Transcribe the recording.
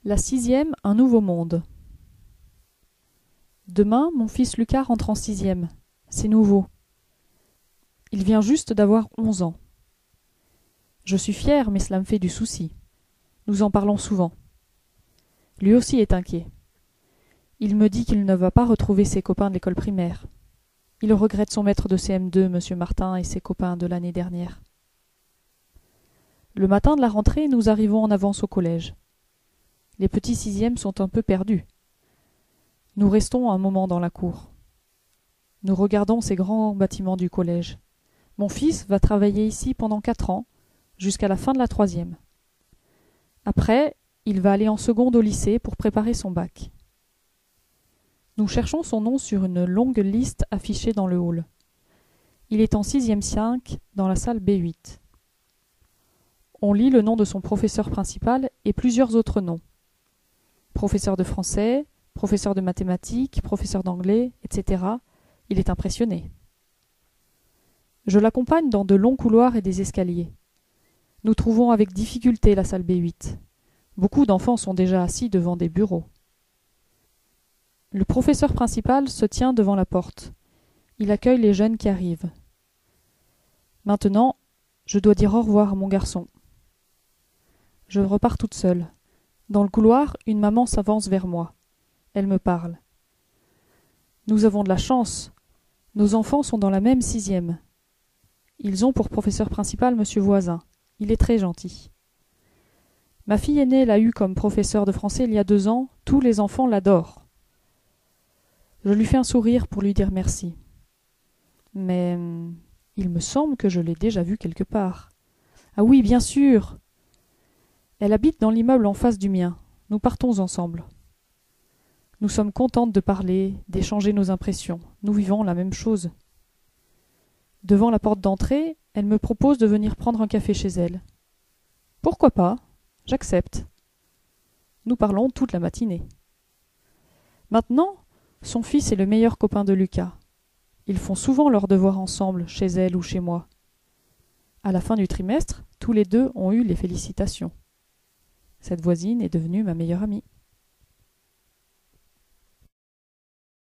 La sixième, un nouveau monde. Demain, mon fils Lucas rentre en sixième. C'est nouveau. Il vient juste d'avoir 11 ans. Je suis fière, mais cela me fait du souci. Nous en parlons souvent. Lui aussi est inquiet. Il me dit qu'il ne va pas retrouver ses copains de l'école primaire. Il regrette son maître de CM2, M. Martin, et ses copains de l'année dernière. Le matin de la rentrée, nous arrivons en avance au collège. Les petits sixièmes sont un peu perdus. Nous restons un moment dans la cour. Nous regardons ces grands bâtiments du collège. Mon fils va travailler ici pendant 4 ans, jusqu'à la fin de la troisième. Après, il va aller en seconde au lycée pour préparer son bac. Nous cherchons son nom sur une longue liste affichée dans le hall. Il est en 6e 5 dans la salle B8. On lit le nom de son professeur principal et plusieurs autres noms. Professeur de français, professeur de mathématiques, professeur d'anglais, etc. Il est impressionné. Je l'accompagne dans de longs couloirs et des escaliers. Nous trouvons avec difficulté la salle B8. Beaucoup d'enfants sont déjà assis devant des bureaux. Le professeur principal se tient devant la porte. Il accueille les jeunes qui arrivent. Maintenant, je dois dire au revoir à mon garçon. Je repars toute seule. Dans le couloir, une maman s'avance vers moi. Elle me parle. Nous avons de la chance. Nos enfants sont dans la même sixième. Ils ont pour professeur principal monsieur Voisin. Il est très gentil. Ma fille aînée l'a eu comme professeur de français il y a 2 ans. Tous les enfants l'adorent. Je lui fais un sourire pour lui dire merci. Mais il me semble que je l'ai déjà vue quelque part. Ah oui, bien sûr. Elle habite dans l'immeuble en face du mien. Nous partons ensemble. Nous sommes contentes de parler, d'échanger nos impressions. Nous vivons la même chose. Devant la porte d'entrée, elle me propose de venir prendre un café chez elle. Pourquoi pas? J'accepte. Nous parlons toute la matinée. Maintenant, son fils est le meilleur copain de Lucas. Ils font souvent leurs devoirs ensemble, chez elle ou chez moi. À la fin du trimestre, tous les deux ont eu les félicitations. Cette voisine est devenue ma meilleure amie.